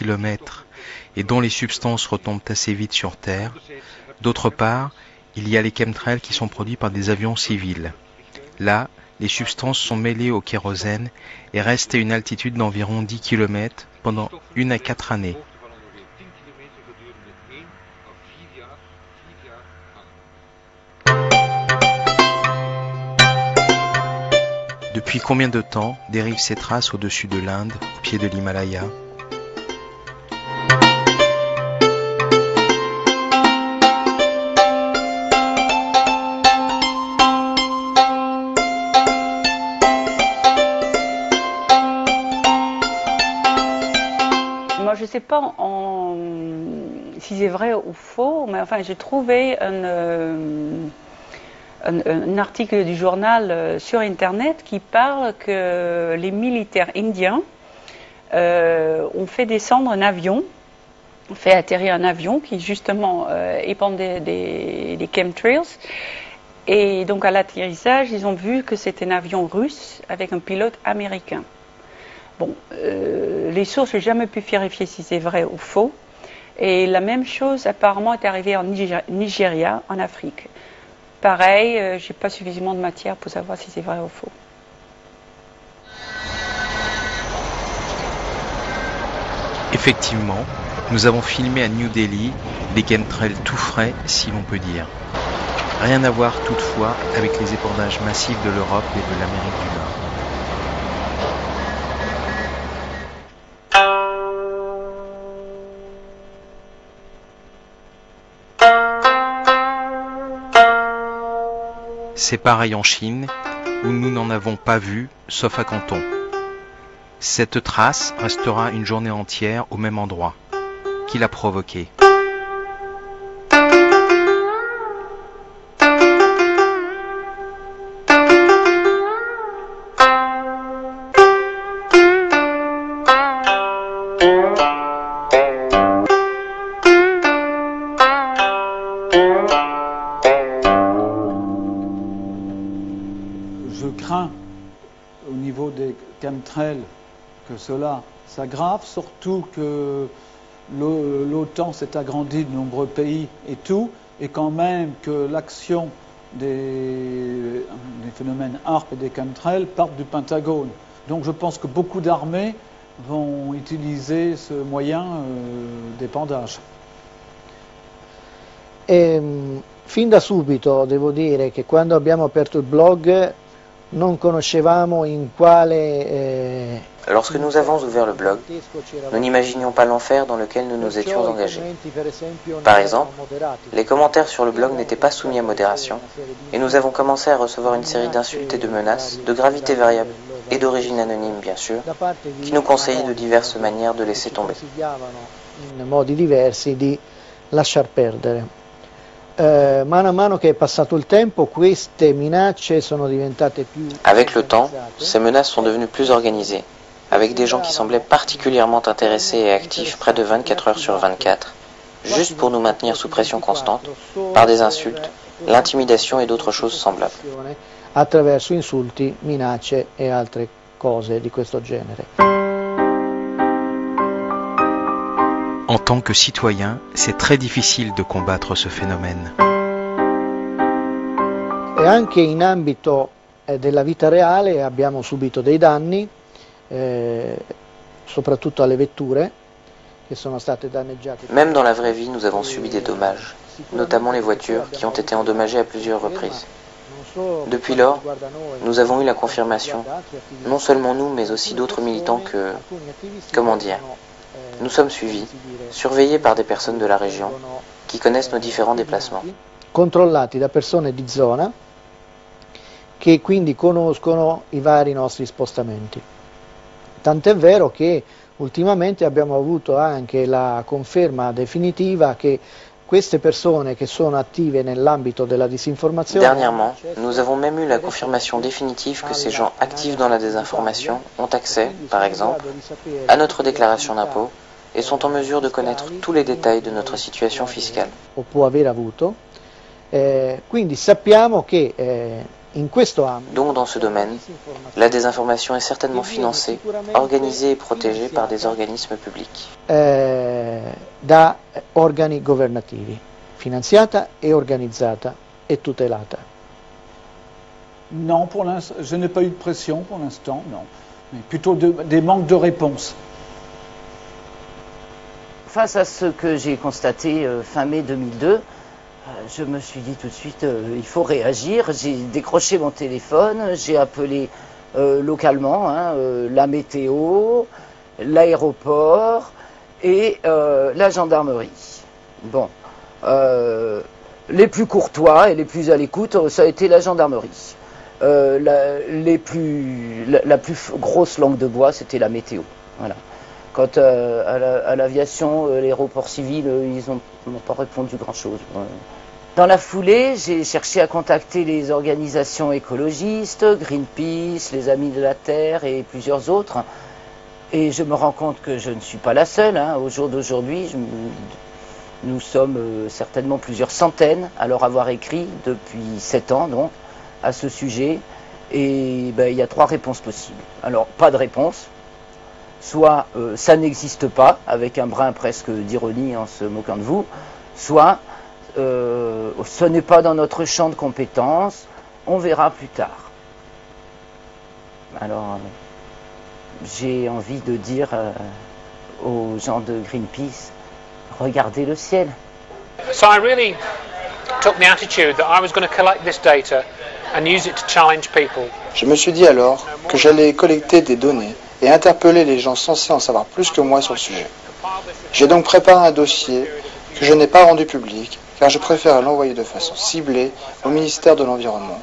kilomètres et dont les substances retombent assez vite sur Terre. D'autre part, il y a les chemtrails qui sont produits par des avions civils. Là, les substances sont mêlées au kérosène et restent à une altitude d'environ 10 km pendant 1 à 4 années. Depuis combien de temps dérivent ces traces au-dessus de l'Inde, au pied de l'Himalaya ? Moi, je ne sais pas si c'est vrai ou faux, mais enfin, j'ai trouvé un article du journal sur Internet qui parle que les militaires indiens ont fait descendre un avion, ont fait atterrir un avion qui justement épandait des chemtrails. Et donc à l'atterrissage, ils ont vu que c'était un avion russe avec un pilote américain. Bon, les sources, je n'ai jamais pu vérifier si c'est vrai ou faux. Et la même chose apparemment est arrivée en Nigeria, en Afrique. Pareil, je n'ai pas suffisamment de matière pour savoir si c'est vrai ou faux. Effectivement, nous avons filmé à New Delhi des chemtrails tout frais, si l'on peut dire. Rien à voir toutefois avec les épandages massifs de l'Europe et de l'Amérique du Nord. C'est pareil en Chine, où nous n'en avons pas vu, sauf à Canton. Cette trace restera une journée entière au même endroit. Qui l'a provoquée ? Je crains au niveau des chemtrails que cela s'aggrave, surtout que l'OTAN s'est agrandie de nombreux pays et tout, et quand même que l'action des phénomènes HAARP et des chemtrails partent du Pentagone. Donc je pense que beaucoup d'armées vont utiliser ce moyen d'épandage. Fin da subito devo dire che quando abbiamo aperto il blog non conoscevamo in quale... Lorsque nous avons ouvert le blog, nous n'imaginions pas l'enfer dans lequel nous nous étions engagés. Par exemple, les commentaires sur le blog n'étaient pas soumis à modération, et nous avons commencé à recevoir une série d'insultes et de menaces, de gravité variable et d'origine anonyme bien sûr, qui nous conseillaient de diverses manières de laisser tomber. In modi diversi di lasciar perdere. Mano a mano che è passato il tempo, queste minacce sono diventate più... Avec le temps, ces menaces sont devenues plus organisées, avec des gens qui semblaient particulièrement intéressés et actifs près de 24 heures sur 24, juste pour nous maintenir sous pression constante, par des insultes, l'intimidation et d'autres choses semblables. Attraverso insulti, minacce e altre cose di questo genere. En tant que citoyen, c'est très difficile de combattre ce phénomène. E anche in ambito della vita reale abbiamo subito dei danni, soprattutto alle vetture, che sono state danneggiate. Même dans la vraie vie, nous avons subi des dommages, notamment les voitures qui ont été endommagées à plusieurs reprises. Depuis lors, nous avons eu la confirmation, non seulement nous, mais aussi d'autres militants que, comment dire, nous sommes suivis, surveillés par des personnes de la région qui connaissent nos différents déplacements. Controllati da persone di zona che quindi conoscono i vari nostri spostamenti. Tant'è vero che ultimamente abbiamo avuto anche la conferma definitiva che queste persone che sono attive nell'ambito della disinformazione... Dernièrement, nous avons même eu la confirmation définitive que ces gens actifs dans la désinformation ont accès, par exemple, à notre déclaration d'impôt et sont en mesure de connaître tous les détails de notre situation fiscale. O può aver avuto. Quindi sappiamo che in questo ambito, Donc dans ce domaine, la désinformation est certainement financée, organisée et protégée par des organismes publics. da organi governativi, finanziata e organizzata e tutelata. Non, pour l'instant, je n'ai pas eu de pression pour l'instant, non. Mais plutôt des manques de réponse. Face à ce que j'ai constaté fin mai 2002, je me suis dit tout de suite, il faut réagir. J'ai décroché mon téléphone, j'ai appelé localement la météo, l'aéroport et la gendarmerie. Bon, les plus courtois et les plus à l'écoute, ça a été la gendarmerie. La plus grosse langue de bois, c'était la météo. Voilà. Quant à l'aviation, l'aéroport civil, ils n'ont pas répondu grand-chose. Dans la foulée, j'ai cherché à contacter les organisations écologistes, Greenpeace, les Amis de la Terre et plusieurs autres. Et je me rends compte que je ne suis pas la seule. Au jour d'aujourd'hui, nous sommes certainement plusieurs centaines à leur avoir écrit depuis 7 ans donc, à ce sujet. Et il y a 3 réponses possibles. Alors, pas de réponse. Soit ça n'existe pas, avec un brin presque d'ironie en se moquant de vous, soit ce n'est pas dans notre champ de compétences, on verra plus tard. Alors, j'ai envie de dire aux gens de Greenpeace, regardez le ciel. So I really took the attitude that I was going to collect this data and use it to challenge people. Je me suis dit alors que j'allais collecter des données et interpeller les gens censés en savoir plus que moi sur le sujet. J'ai donc préparé un dossier que je n'ai pas rendu public, car je préfère l'envoyer de façon ciblée au ministère de l'Environnement,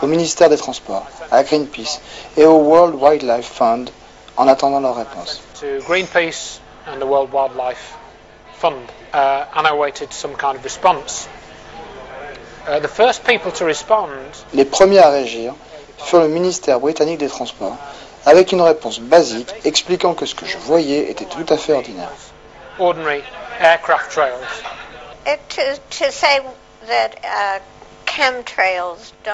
au ministère des Transports, à Greenpeace et au World Wildlife Fund en attendant leur réponse. To Greenpeace and the World Wildlife Fund, and I awaited some kind of response. The first people to respond. Les premiers à réagir furent le ministère britannique des Transports, avec une réponse basique expliquant que ce que je voyais était tout à fait ordinaire. Ordinary aircraft trails.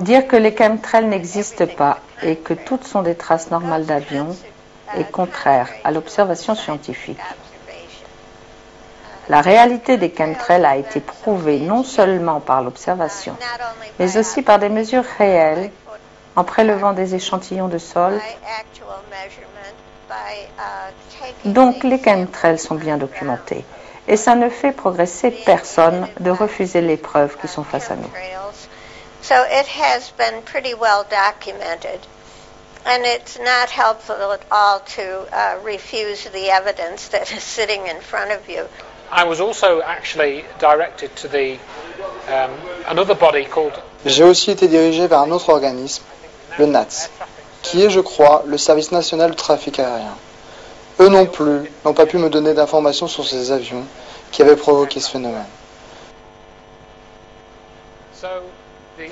Dire que les chemtrails n'existent pas et que toutes sont des traces normales d'avions est contraire à l'observation scientifique. La réalité des chemtrails a été prouvée non seulement par l'observation, mais aussi par des mesures réelles en prélevant des échantillons de sol. Donc les chemtrails sont bien documentés et ça ne fait progresser personne de refuser les preuves qui sont face à nous. So it has been pretty well documented, and it's not helpful at all to refuse the evidence that is sitting in front of you. I was also actually directed to the another body called. J'ai aussi été dirigé vers un autre organisme, le NATS, qui est, je crois, le Service national du trafic aérien. Eux non plus n'ont pas pu me donner d'informations sur ces avions qui avaient provoqué ce phénomène.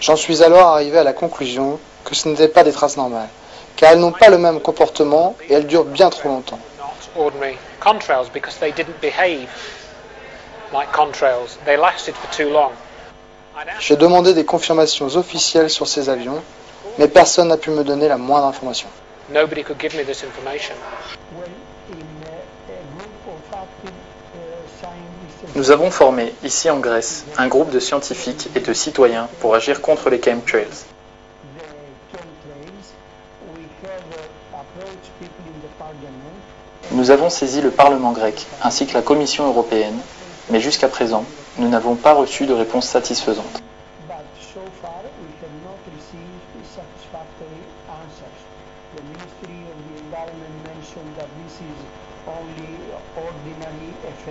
J'en suis alors arrivé à la conclusion que ce n'étaient pas des traces normales, car elles n'ont pas le même comportement et elles durent bien trop longtemps. J'ai demandé des confirmations officielles sur ces avions, mais personne n'a pu me donner la moindre information. Nous avons formé, ici en Grèce, un groupe de scientifiques et de citoyens pour agir contre les chemtrails. Nous avons saisi le Parlement grec, ainsi que la Commission européenne, mais jusqu'à présent, nous n'avons pas reçu de réponse satisfaisante.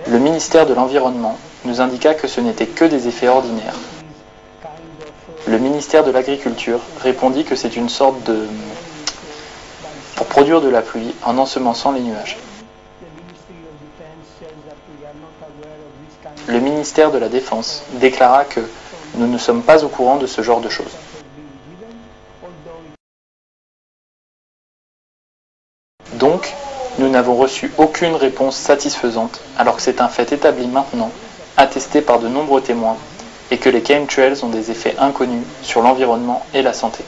Le ministère de l'Environnement nous indiqua que ce n'était que des effets ordinaires. Le ministère de l'Agriculture répondit que c'est une sorte de... pour produire de la pluie en ensemençant les nuages. Le ministère de la Défense déclara que nous ne sommes pas au courant de ce genre de choses. Donc, nous n'avons reçu aucune réponse satisfaisante, alors que c'est un fait établi maintenant, attesté par de nombreux témoins, et que les chemtrails ont des effets inconnus sur l'environnement et la santé.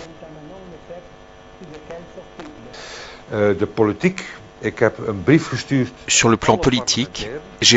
Sur le plan politique, j'ai